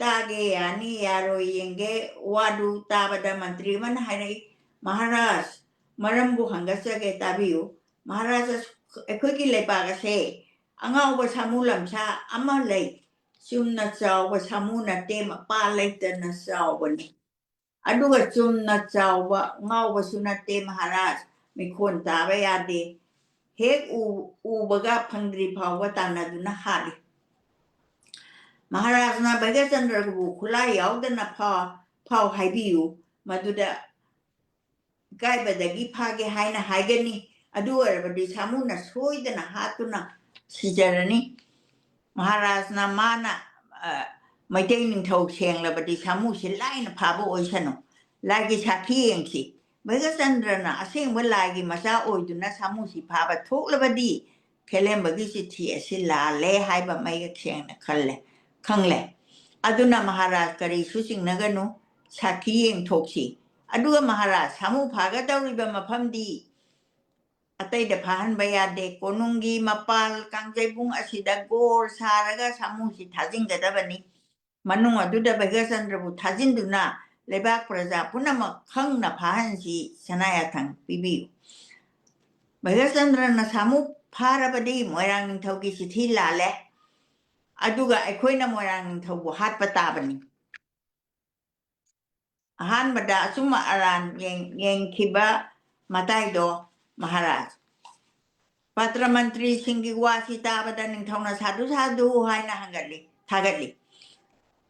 ꯇꯥꯒꯦ ꯌꯥꯅꯤ ꯌꯥꯔꯣꯏ ꯌꯦꯡꯒꯦ ꯋꯥꯗꯨ ꯇꯥꯕꯗ ꯃꯟꯇ꯭ꯔꯤ ꯑꯃꯅ ꯍꯥꯏꯔꯛꯏ ꯃꯍꯥꯔꯥꯖ ꯃꯔꯝꯕꯨ ꯍꯪꯒꯠꯆꯒꯦ ꯇꯥꯕꯤꯌꯨ ꯃꯍꯥꯔꯥꯖ ꯑꯩꯈꯣꯏꯒꯤ ꯂꯩꯕꯥꯛ ꯑꯁꯦ ꯑꯉꯥꯎꯕ ꯁꯥꯃꯨ ꯂꯝꯁꯥ ꯑꯃ ꯂꯩ ꯆꯨꯝꯅ ꯆꯥꯎꯕ ꯁꯥꯃꯨ ꯅꯠꯇꯦ ꯃꯄꯥ ꯂꯩꯇꯅ ꯆꯥꯎꯕꯅꯤ ꯑꯗꯨꯒ ꯆꯨꯝꯅ ꯆꯥꯎꯕ ꯉꯥꯎꯕꯁꯨ ꯅꯠꯇꯦ ꯃꯍꯥꯔꯥꯖ ꯃꯤꯈꯣꯟ ꯇꯥꯕ ꯌꯥꯗꯦ ꯍꯦꯛ ꯎꯕꯒ ꯐꯪꯗ꯭ꯔꯤ ꯐꯥꯎꯕ ꯇꯥꯟꯅꯗꯨꯅ ꯍꯥꯠꯂꯤ ꯃꯍꯥꯔꯥꯖꯅ ꯚꯩꯒꯆꯟꯗ꯭ꯔꯕꯨ ꯈꯨꯠꯂꯥꯏ ꯌꯥꯎꯗꯅ ꯐꯥꯎ ꯍꯥꯏꯕꯤꯌꯨ ꯃꯗꯨꯗ ꯏꯀꯥꯏꯕꯗꯒꯤ ꯐꯥꯒꯦ ꯍꯥꯏꯅ ꯍꯥꯏꯒꯅꯤ ꯑꯗꯨ ꯑꯣꯏꯔꯕꯗꯤ ꯁꯥꯃꯨꯅ ꯁꯣꯏꯗꯅ ꯍꯥꯠꯇꯨꯅ ꯁꯤꯖꯔꯅꯤ ꯃꯍꯥꯔꯥꯖꯅ ꯃꯥꯅ ꯃꯩꯇꯩ ꯅꯤꯡꯊꯧ ꯁꯦꯡꯂꯕꯗꯤ ꯁꯥꯃꯨꯁꯤ ꯂꯥꯏꯅ ꯐꯥꯕ ꯑꯣꯏꯁꯅꯨ ꯂꯥꯏꯒꯤ ꯁꯥꯈꯤ ꯌꯦꯡꯁꯤ ꯚꯩꯒꯆꯟꯗ꯭ꯔꯅ ꯑꯁꯦꯡꯕ ꯂꯥꯏꯒꯤ ꯃꯆꯥ ꯑꯣꯏꯗꯨꯅ ꯁꯥꯃꯨꯁꯤ ꯐꯥꯕ ꯊꯣꯛꯂꯕꯗꯤ ꯈꯦꯂꯦꯝꯕꯒꯤ ꯆꯤꯊꯤ ꯑꯁꯤ ꯂꯥꯜꯂꯦ ꯍꯥꯏꯕ ꯃꯌꯦꯛ ꯁꯦꯡꯅ ꯈꯪꯂꯦ ꯑꯗꯨꯅ ꯃꯍꯥꯔꯥꯖ ꯀꯔꯤꯁꯨ ꯆꯤꯡꯅꯒꯅꯨ ꯁꯥꯈꯤ ꯌꯦꯡꯊꯣꯛꯁꯤ ꯑꯗꯨꯒ ꯃꯍꯥꯔꯥꯖ ꯁꯥꯃꯨ ꯐꯥꯒꯗꯧꯔꯤꯕ ꯃꯐꯝꯗꯤ ꯑꯇꯩꯗ ꯐꯥꯍꯟꯕ ꯌꯥꯗꯦ ꯀꯣꯅꯨꯡꯒꯤ ꯃꯄꯥꯜ ꯀꯥꯡꯖꯩꯕꯨꯡ ꯑꯁꯤꯗ ꯒꯣꯔ ꯁꯥꯔꯒ ꯁꯥꯃꯨꯁꯤ ꯊꯥꯖꯤꯟꯒꯗꯕꯅꯤ ꯃꯅꯨꯡ ꯑꯗꯨꯗ ꯚꯩꯒꯆꯟꯗ꯭ꯔꯕꯨ ꯊꯥꯖꯤꯟꯗꯨꯅ ꯂꯩꯕꯥꯛ ꯄ꯭ꯔꯖꯥ ꯄꯨꯝꯅꯃꯛ ꯈꯪꯅ ꯐꯥꯍꯟꯁꯤ ꯁꯅꯥꯌꯥꯊꯪ ꯄꯤꯕꯤꯌꯨ ꯚꯩꯒꯆꯟꯗ꯭ꯔꯅ ꯁꯥꯃꯨ ꯐꯥꯔꯕꯗꯤ ꯃꯣꯏꯔꯥꯡ ꯅꯤꯡꯊꯧꯒꯤ ꯆꯤꯊꯤ ꯂꯥꯜꯂꯦ ꯑꯗꯨꯒ ꯑꯩꯈꯣꯏꯅ ꯃꯣꯏꯔꯥꯡ ꯅꯤꯡꯊꯧꯕꯨ ꯍꯥꯠꯄ ꯇꯥꯕꯅꯤ ꯑꯍꯥꯟꯕꯗ ꯑꯆꯨꯝ ꯑꯔꯥꯟ ꯌꯦꯡꯈꯤꯕ ꯃꯇꯥꯏꯗꯣ ꯃꯍꯥꯔꯥꯖ ꯄꯇ꯭ꯔ ꯃꯟꯇ꯭ꯔꯤꯁꯤꯡꯒꯤ ꯋꯥꯁꯤ ꯇꯥꯕꯗ ꯅꯤꯡꯊꯧꯅ ꯁꯥꯗꯨ ꯁꯥꯗꯨ ꯍꯥꯏꯅ ꯊꯥꯒꯠꯂꯤ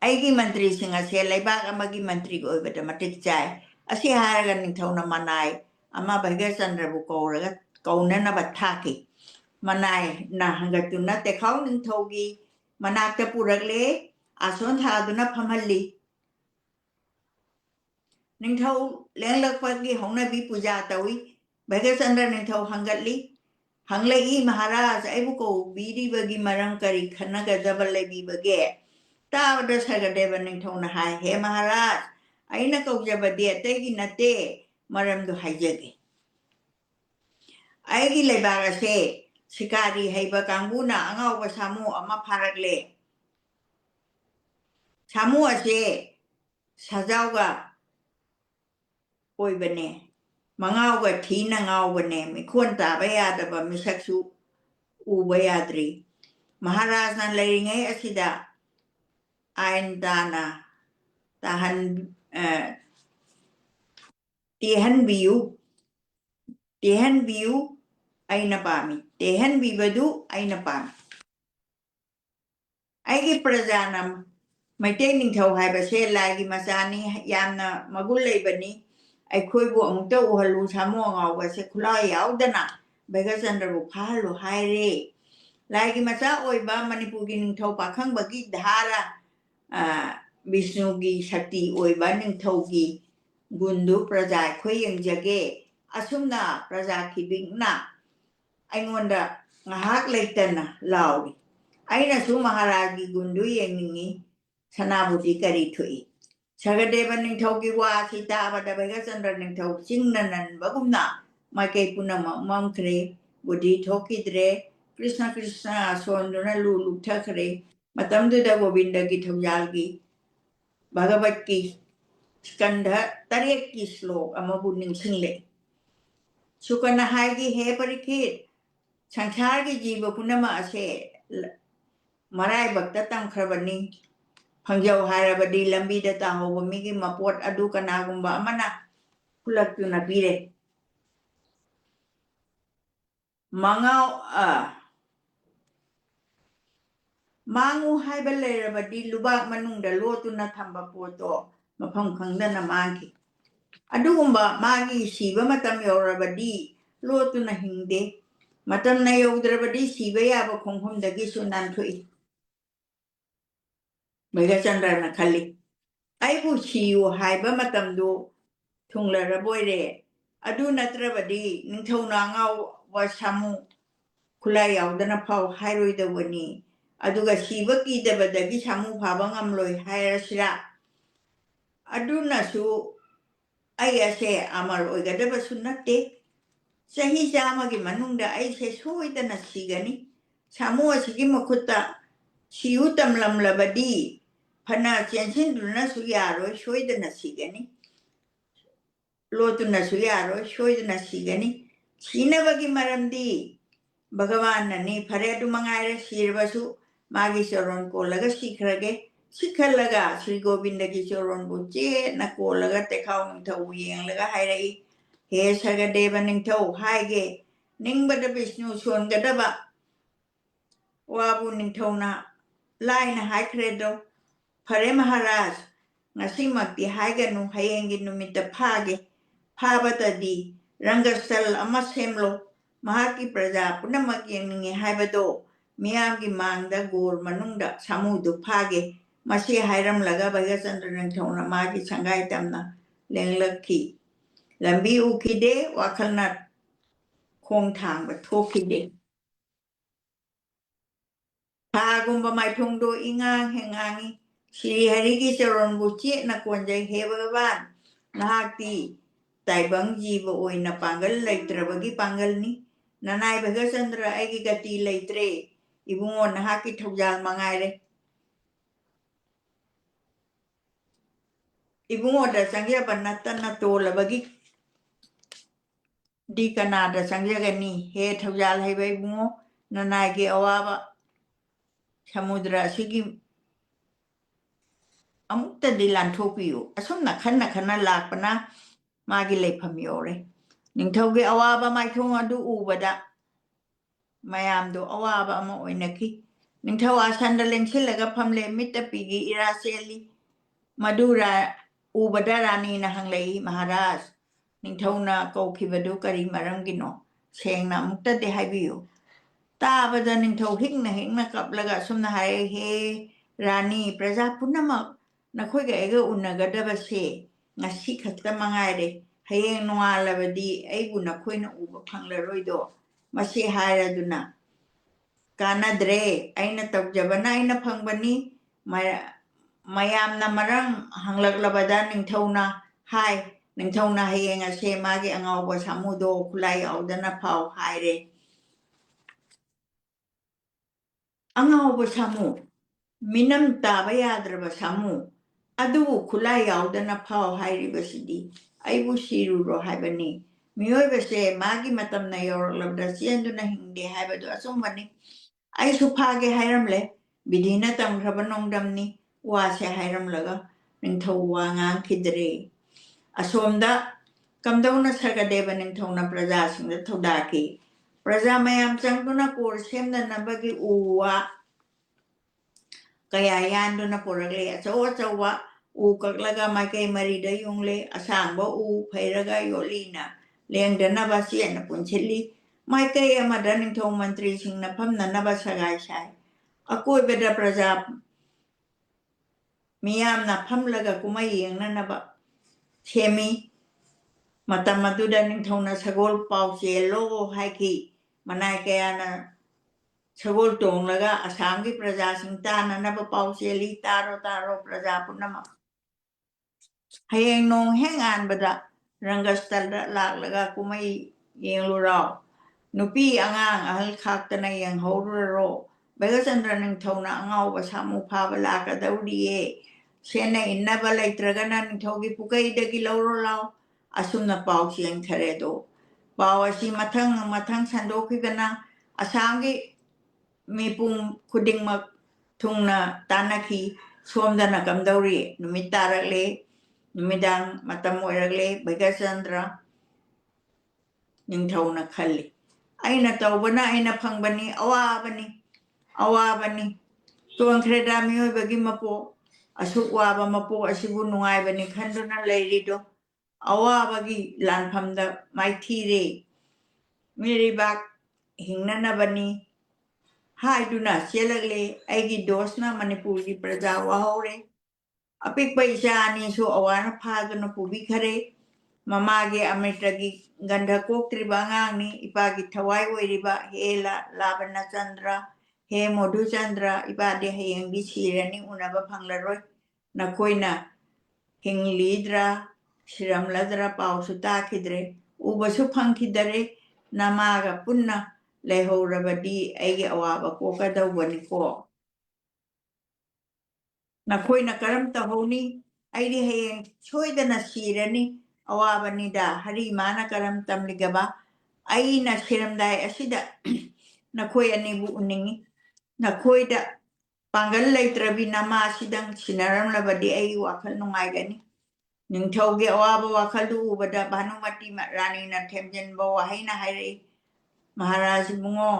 ꯑꯩꯒꯤ ꯃꯟꯇ꯭ꯔꯤꯁꯤꯡ ꯑꯁꯦ ꯂꯩꯕꯥꯛ ꯑꯃꯒꯤ ꯃꯟꯇ꯭ꯔꯤ ꯑꯣꯏꯕꯗ ꯃꯇꯤꯛ ꯆꯥꯏ ꯑꯁꯤ ꯍꯥꯏꯔꯒ ꯅꯤꯡꯊꯧꯅ ꯃꯅꯥꯏ ꯑꯃ ꯚꯩꯒꯆꯟꯗ꯭ꯔꯕꯨ ꯀꯧꯅꯅꯕ ꯊꯥꯈꯤ ꯃꯅꯥꯏꯅ ꯍꯪꯒꯠꯇꯨꯅ ꯇꯦꯈꯥꯎ ꯅꯤꯡꯊꯧꯒꯤ ꯃꯅꯥꯛꯇ ꯄꯨꯔꯛꯂꯦ ꯑꯁꯣꯟ ꯊꯥꯗꯨꯅ ꯐꯝꯍꯜꯂꯤ ꯅꯤꯡꯊꯧ ꯂꯦꯡꯂꯛꯄꯒꯤ ꯍꯧꯅꯕꯤ ꯄꯨꯖꯥ ꯇꯧꯏ ꯚꯩꯒꯆꯟꯗ꯭ꯔ ꯅꯤꯡꯊꯧ ꯍꯪꯂꯛꯏ ꯃꯍꯥꯔꯥꯖ ꯑꯩꯕꯨ ꯀꯧꯕꯤꯔꯤꯕꯒꯤ ꯃꯔꯝ ꯀꯔꯤ ꯈꯟꯅꯒꯗꯕ ꯂꯩꯕꯤꯕꯒꯦ ꯇꯥꯕꯗ ꯁꯔꯒꯗꯦꯕ ꯅꯤꯡꯊꯧꯅ ꯍꯥꯏ ꯍꯦ ꯃꯍꯥꯔꯥꯖ ꯑꯩꯅ ꯀꯧꯖꯕꯗꯤ ꯑꯇꯩꯒꯤ ꯅꯠꯇꯦ ꯃꯔꯝꯗꯨ ꯍꯥꯏꯖꯒꯦ ꯑꯩꯒꯤ ꯂꯩꯕꯥꯛ ꯑꯁꯦ ꯁꯤꯀꯥꯔꯤ ꯍꯩꯕ ꯀꯥꯡꯕꯨꯅ ꯑꯉꯥꯎꯕ ꯁꯥꯃꯨ ꯑꯃ ꯐꯥꯔꯛꯂꯦ ꯁꯥꯃꯨ ꯑꯁꯦ ꯁꯖꯥꯎꯒ ꯑꯣꯏꯕꯅꯦ ꯃꯉꯥꯎꯒ ꯊꯤꯅ ꯉꯥꯎꯕꯅꯦ ꯃꯤꯈꯣꯟ ꯇꯥꯕ ꯌꯥꯗꯕ ꯃꯤꯁꯛꯁꯨ ꯎꯕ ꯌꯥꯗ꯭ꯔꯤ ꯃꯍꯥꯔꯥꯖꯅ ꯂꯩꯔꯤꯉꯩ ꯑꯁꯤꯗ ꯑꯥꯏꯟ ꯇꯥꯅ ꯇꯦꯍꯟꯕꯤꯌꯨ ꯑꯩꯅ ꯄꯥꯝꯃꯤ ꯇꯦꯍꯟꯕꯤꯕꯗꯨ ꯑꯩꯅ ꯄꯥꯝꯃꯤ ꯑꯩꯒꯤ ꯄ꯭ꯔꯖꯥꯅ ꯃꯩꯇꯩ ꯅꯤꯡꯊꯧ ꯍꯥꯏꯕꯁꯦ ꯂꯥꯏꯒꯤ ꯃꯆꯥꯅꯤ ꯌꯥꯝꯅ ꯃꯒꯨꯟ ꯂꯩꯕꯅꯤ ꯑꯩꯈꯣꯏꯕꯨ ꯑꯃꯨꯛꯇ ꯎꯍꯜꯂꯨ ꯁꯥꯃꯨ ꯑꯉꯥꯎꯕꯁꯦ ꯈꯨꯠꯂꯥꯏ ꯌꯥꯎꯗꯅ ꯚꯩꯒꯆꯟꯗ꯭ꯔꯕꯨ ꯐꯥꯍꯜꯂꯨ ꯍꯥꯏꯔꯦ ꯂꯥꯏꯒꯤ ꯃꯆꯥ ꯑꯣꯏꯕ ꯃꯅꯤꯄꯨꯔꯒꯤ ꯅꯤꯡꯊꯧ ꯄꯥꯈꯪꯕꯒꯤ ꯙꯥꯔꯥ ꯕꯤꯁꯅꯨꯒꯤ ꯁꯛꯇꯤ ꯑꯣꯏꯕ ꯅꯤꯡꯊꯧꯒꯤ ꯒꯨꯟꯗꯨ ꯄ꯭ꯔꯖꯥ ꯑꯩꯈꯣꯏ ꯌꯦꯡꯖꯒꯦ ꯑꯁꯨꯝꯅ ꯄ꯭ꯔꯖꯥ ꯈꯤꯕꯤꯛꯅ ꯑꯩꯉꯣꯟꯗ ꯉꯥꯏꯍꯥꯛ ꯂꯩꯇꯅ ꯂꯥꯎꯔꯤ ꯑꯩꯅꯁꯨ ꯃꯍꯥꯔꯥꯖꯒꯤ ꯒꯨꯟꯗꯨ ꯌꯦꯡꯅꯤꯡꯉꯤ ꯁꯅꯥꯕꯨꯗꯤ ꯀꯔꯤ ꯊꯣꯛꯏ ꯁꯔꯒꯗꯦꯕ ꯅꯤꯡꯊꯧꯒꯤ ꯋꯥꯁꯤ ꯇꯥꯕꯗ ꯚꯩꯒꯆꯟꯗ꯭ꯔ ꯅꯤꯡꯊꯧ ꯆꯤꯡꯅ ꯅꯟꯕꯒꯨꯝꯅ ꯃꯥꯏꯀꯩ ꯄꯨꯝꯅꯃꯛ ꯃꯝꯈ꯭ꯔꯦ ꯕꯨꯙꯤ ꯊꯣꯛꯈꯤꯗ꯭ꯔꯦ ꯀ꯭ꯔꯤꯁꯅ ꯀ꯭ꯔꯤꯁꯅ ꯑꯁꯣꯟꯗꯨꯅ ꯂꯨꯞꯊꯈ꯭ꯔꯦ ꯃꯇꯝꯗꯨꯗ ꯒꯣꯕꯤꯟꯗꯒꯤ ꯊꯧꯖꯥꯜꯒꯤ ꯚꯒꯋꯠꯀꯤ स्कंध 3 की श्लोक अमबुन निंगसिंगले सुकना हायगी हे परिखित संसार की जीव पुनम असे मराय भक्त तमख्रबनी फंजौ हारबदी लंबीदा ताहौब मिगी मपोट अदु कनागुंबा अमना खुलक्तुना पीरे मंगाव मांगू हायबा लेरबदी लुबाक मनुंगदा लोतुना थंबा पोतो मफम खंगदना मांगी अदुगुंबा मागी सीबा मतम यौरबदी लोतुना हिंगदे मतम न यौद्रबदी सीबा याबा खोंगहुमदगी सुनानथुई मैगचंद्रना खल्ली आइबु सीयु हायबा मतमदु थुंगलरबोयरे अदु नत्रबदी निंथौना ngaw wasamu खुला यावदना फाव हायरोइदबनी अदुगा सीबा कीदबदगी सामु फाबा ngamloi हायरसिरा अदुनासु अयसे अमर ओइगदबसु नत्ते सही जामगी मनुंगदा अइसे सोइदना सीगनी सामु असिगी मखुत्ता सीयु तमलमलबदी फना चेंसिनदुनसु यारोय सोइदना सीगनी लोतुनसु यारोय सोइदना सीगनी सीनबगी मरमदी भगवान ननी फरे अदु मंगायरे सीरबसु मागी चरण कोलगा सीखरगे सीखलगा श्री गोविंद की चरण बुचे न कोलगा तेखाव निंथौ येंगलगा हायरई हे सगदेव निंथौ हायगे निंगबद विष्णु सोनगदबा वाबु निंथौना लाइना हायख्रेदो फरे महाराज ngasimakti haiganu hayengi numita phage phabatadi rangastal ama semlo mahaki praja punamak yengninge haibado miyamgi mangda gor manungda samudu phage masi hairam laga Bhaigachandra ningthona magi sangai tamna lenglakhi lambi ukhide wakhalna khong thang ba thokide phagumba maithungdo ingang hengangi Sri Hari ki charon buchi na konjai he Bhagavan nahakti taibang jiva oina pangal laitrabagi pangal ni nanai Bhaigachandra aigi gati laitre ibungo nahaki thaujal mangaire ibungo da sangya banatan na tolabagi di kanada sangya gani he thaujal hai bai ibungo nanai ge awaba samudra sigi अमुक्तदी लांथोपियो असुमना Khanna लाकपना मागी लेफम योरे निंथौगे अवाबा माइथों अदु उबदा मयामदो अवाबा अमा ओइनखि निंथौ आसनदा लेंसिलगा फमले मित्तपीगी इरासेली मधुरा उबदा रानी ना हंगलई महाराज निंथौना कौखिबदु करी मरमगिनो सेंगना अमुक्तदे हाइबियो ताबदा निंथौ हिंगना कपलगा सुमना हाय हे रानी प्रजा पुनमक नखोइगा एगा उन्नगदबसे ngasi khakta mangaire hayeng nongalabadi aibu nakhoina uba phanglaroido masi hairaduna kanadre aina tawjabana aina phangbani mayamna marang hanglaklabada ningthauna hai ningthauna hayeng ase magi angawba samudo khulai audana phau haire angawba samu minam taba yadraba samu अदुबु खुला यावदना फाव हाइरिबसिदी आइबु सिरुरो हाइबनी मियोइबसे मागी मतम न योरलबदा सियंदुना हिंगदे हाइबदु असुमबनी आइसु फागे हाइरमले बिधिना तमख्रब नोंगदमनी वासे हाइरमलगा निंथौ वांगां खिदरे असोमदा कमदौना सरगदेव निंथौना प्रजा सिंगदा थौदाकी प्रजा मयाम चंगदुना कोर सेमदनबगी उवा kaya yanduna poragले achwa u kaklaga makai marida yungle asangba u phairaga yolina lengdana basiana punchili makai amada ningthau mantri singna phamna naba sagai sai akoi beda praja miyamna phamlaga kumai yengna naba chemi matamatuda ningthauna sagol pauche lo haiki manai kayana Sagol टोंगलगा Assam की प्रजा सिंताना नब पाउसेली तारो तारो प्रजा पुनम हयेंग नोंग हेंगान बदा रंगस्थल लागलगा कुमई येंगलुराव नुपी अंगांग अहल खाक्तना येंग हौरुरो Bhaigachandra निंथौना अंगाव बसामु फाबला कदौडिये ꯁꯦꯟꯅ ꯏꯟꯅꯕ ꯂꯩꯇ꯭ꯔꯒꯅ ꯅꯤꯡꯊꯧꯒꯤ ꯄꯨꯀꯩꯗꯒꯤ ꯂꯧꯔꯣ ꯂꯥꯎ ꯑꯁꯨꯝꯅ ꯄꯥꯎ ꯆꯦꯟꯈꯔꯦ ꯑꯗꯣ ꯄꯥꯎ ꯑꯁꯤ ꯃꯊꯪ ꯃꯊꯪ ꯁꯟꯗꯣꯛꯈꯤꯕꯅ ꯑꯁꯥꯝꯒꯤ ꯃꯤꯄꯨꯝ ꯈꯨꯗꯤꯡꯃꯛ ꯊꯨꯡꯅ ꯇꯥꯟꯅꯈꯤ ꯁꯣꯝꯗꯅ ꯀꯝꯗꯧꯔꯤ ꯅꯨꯃꯤꯠ ꯇꯥꯔꯛꯂꯦ ꯅꯨꯃꯤꯗꯥꯡ ꯃꯇꯝ ꯑꯣꯏꯔꯛꯂꯦ ꯚꯩꯒꯆꯟꯗ꯭ꯔ ꯅꯤꯡꯊꯧꯅ ꯈꯜꯂꯤ ꯑꯩꯅ ꯇꯧꯕꯅ ꯑꯩꯅ ꯐꯪꯕꯅꯤ ꯑꯋꯥꯕꯅꯤ ꯑꯋꯥꯕꯅꯤ ꯇꯣꯟꯈ꯭ꯔꯦꯗ ꯃꯤꯑꯣꯏꯕꯒꯤ ꯃꯄꯣꯛ ꯑꯁꯨꯛ ꯋꯥꯕ ꯃꯄꯣꯛ ꯑꯁꯤꯕꯨ ꯅꯨꯡꯉꯥꯏꯕꯅꯤ ꯈꯟꯗꯨꯅ ꯂꯩꯔꯤꯗꯣ ꯑꯋꯥꯕꯒꯤ ꯂꯥꯟꯐꯝꯗ ꯃꯥꯏꯊꯤꯔꯦ ꯃꯤꯔꯩꯕꯥꯛ ꯍꯤꯡꯅꯅꯕꯅꯤ ꯍꯥꯏꯗꯨꯅ ꯆꯦꯜꯂꯛꯂꯦ ꯑꯩꯒꯤ ꯗꯣꯁꯅ ꯃꯅꯤꯄꯨꯔꯒꯤ ꯄ꯭ꯔꯖꯥ ꯋꯥꯍꯧꯔꯦ ꯑꯄꯤꯛꯄ ꯏꯆꯥ ꯑꯅꯤꯁꯨ ꯑꯋꯥꯅ ꯐꯥꯗꯨꯅ ꯄꯨꯕꯤꯈꯔꯦ ꯃꯃꯥꯒꯤ ꯑꯃ꯭ꯔꯤꯇꯒꯤ ꯒꯟꯙ ꯀꯣꯛꯇ꯭ꯔꯤꯕ ꯑꯉꯥꯡꯅꯤ ꯏꯄꯥꯒꯤ ꯊꯋꯥꯏ ꯑꯣꯏꯔꯤꯕ ꯍꯦ ꯂꯥꯕꯅꯆꯟꯗ꯭ꯔ ꯍꯦ ꯃꯣꯙꯨꯆꯟꯗ꯭ꯔ ꯏꯄꯥꯗꯤ ꯍꯌꯦꯡꯗꯤ ꯁꯤꯔꯅꯤ ꯎꯅꯕ ꯐꯪꯂꯔꯣꯏ ꯅꯈꯣꯏꯅ ꯍꯤꯡꯂꯤꯗ꯭ꯔꯥ ꯁꯤꯔꯝꯂꯗ꯭ꯔꯥ ꯄꯥꯎꯁꯨ ꯇꯥꯈꯤꯗ꯭ꯔꯦ ꯎꯕꯁꯨ ꯐꯪꯈꯤꯗꯔꯦ ꯅꯃꯥꯒ ꯄꯨꯟꯅ ꯂꯩꯍꯧꯔꯕꯗꯤ ꯑꯩꯒꯤ ꯑꯋꯥꯕ ꯀꯣꯛꯀꯗꯧꯕꯅꯤꯀꯣ ꯅꯈꯣꯏꯅ ꯀꯔꯝ ꯇꯧꯍꯧꯅꯤ ꯑꯩꯗꯤ ꯍꯌꯦꯡ ꯁꯣꯏꯗꯅ ꯁꯤꯔꯅꯤ ꯑꯋꯥꯕꯅꯤꯗ ꯍꯔꯤꯃꯥꯅ ꯀꯔꯝ ꯇꯝꯂꯤꯒꯕ ꯑꯩꯅ ꯁꯤꯔꯝꯗꯥꯏ ꯑꯁꯤꯗ ꯅꯈꯣꯏ ꯑꯅꯤꯕꯨ ꯎꯅꯤꯡꯉꯤ ꯅꯈꯣꯏꯗ ꯄꯥꯡꯒꯜ ꯂꯩꯇ꯭ꯔꯕꯤ ꯅꯃꯥꯁꯤꯗꯪ ꯁꯤꯟꯅꯔꯝꯂꯕꯗꯤ ꯑꯩꯒꯤ ꯋꯥꯈꯜ ꯅꯨꯡꯉꯥꯏꯒꯅꯤ ꯅꯤꯡꯊꯧꯒꯤ ꯑꯋꯥꯕ ꯋꯥꯈꯜꯗꯨ ꯎꯕꯗ ꯚꯥꯅꯨꯃꯇꯤ ꯔꯥꯅꯤꯅ ꯊꯦꯝꯖꯤꯟꯕ ꯋꯥꯍꯩꯅ ꯍꯥꯏꯔꯛꯏ ꯃꯍꯥꯔꯥꯖ ꯏꯕꯨꯡꯉꯣ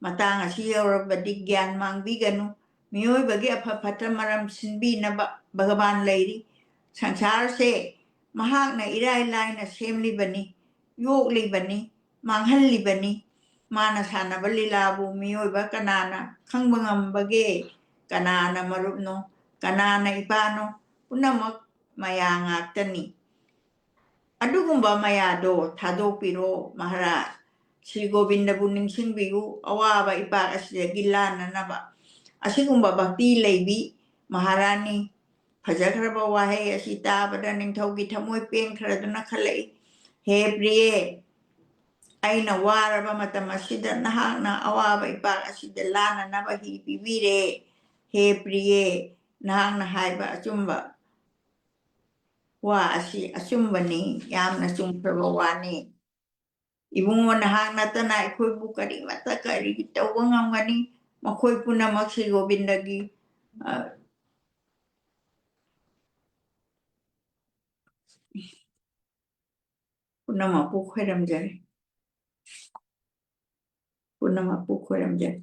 ꯃꯇꯥꯡ ꯑꯁꯤ ꯌꯧꯔꯕꯗꯤ ꯒ꯭ꯌꯥꯟ ꯃꯥꯡꯕꯤꯒꯅꯨ ꯃꯤꯑꯣꯏꯕꯒꯤ ꯑꯐ ꯐꯠꯇ ꯃꯔꯝ ꯁꯤꯟꯕꯤꯅꯕ ꯚꯒꯋꯥꯟ ꯂꯩꯔꯤ ꯁꯪꯁꯥꯔꯁꯦ ꯃꯍꯥꯛꯅ ꯏꯔꯥꯏ ꯂꯥꯏꯅ ꯁꯦꯝꯂꯤꯕꯅꯤ ꯌꯣꯛꯂꯤꯕꯅꯤ ꯃꯥꯡꯍꯜꯂꯤꯕꯅꯤ ꯃꯥꯅ ꯁꯥꯟꯅꯕ ꯂꯤꯂꯥꯕꯨ ꯃꯤꯑꯣꯏꯕ ꯀꯅꯥꯅ ꯈꯪꯕ ꯉꯝꯕꯒꯦ ꯀꯅꯥꯅ ꯃꯔꯨꯞꯅꯣ ꯀꯅꯥꯅ ꯏꯄꯥꯅꯣ ꯄꯨꯝꯅꯃꯛ ꯃꯌꯥ ꯉꯥꯛꯇꯅꯤ ꯑꯗꯨꯒꯨꯝꯕ ꯃꯌꯥꯗꯣ ꯊꯥꯗꯣꯛꯄꯤꯔꯣ ꯃꯍꯥꯔꯥꯖ ꯁ꯭ꯔꯤ ꯒꯣꯕꯤꯟꯗꯕꯨ ꯅꯤꯡꯁꯤꯡꯕꯤꯌꯨ ꯑꯋꯥꯕ ꯏꯄꯥꯛ ꯑꯁꯤꯗꯒꯤ ꯂꯥꯟꯅꯅꯕ ꯑꯁꯤꯒꯨꯝꯕ ꯚꯛꯇꯤ ꯂꯩꯕꯤ ꯃꯍꯥꯔꯥꯅꯤ ꯐꯖꯈ꯭ꯔꯕ ꯋꯥꯍꯩ ꯑꯁꯤ ꯇꯥꯕꯗ ꯅꯤꯡꯊꯧꯒꯤ ꯊꯃꯣꯏ ꯄꯦꯟꯈ꯭ꯔꯗꯨꯅ ꯈꯜꯂꯛꯏ ꯍꯦ ꯄ꯭ꯔꯤꯌꯦ ꯑꯩꯅ ꯋꯥꯔꯕ ꯃꯇꯝ ꯑꯁꯤꯗ ꯅꯍꯥꯛꯅ ꯑꯋꯥꯕ ꯏꯄꯥꯛ ꯑꯁꯤꯗ ꯂꯥꯟꯅꯅꯕ ꯍꯤ ꯄꯤꯕꯤꯔꯦ ꯍꯦ ꯄ꯭ꯔꯤꯌꯦ ꯅꯍꯥꯛꯅ ꯍꯥꯏꯕ ꯑꯆꯨꯝꯕ ꯋꯥ ꯑꯁꯤ ꯑꯆꯨꯝꯕꯅꯤ ꯌꯥꯝꯅ ꯆꯨꯝꯈ꯭ꯔꯕ ꯋꯥꯅꯤ ꯏꯕꯨꯡꯉꯣ ꯅꯍꯥꯛ ꯅꯠꯇꯅ ꯑꯩꯈꯣꯏꯕꯨ ꯀꯔꯤꯃꯠꯇ ꯀꯔꯤ ꯇꯧꯕ ꯉꯝꯒꯅꯤ ꯃꯈꯣꯏ ꯄꯨꯝꯅꯃꯛ ꯁ꯭ꯔꯤ ꯒꯣꯕꯤꯟꯗꯒꯤ ꯄꯨꯝꯅꯃꯛꯄꯨ ꯈꯣꯏꯔꯝꯖꯔꯤ ꯄꯨꯝꯅꯃꯛꯄꯨ ꯈꯣꯏꯔꯝꯖꯔꯤ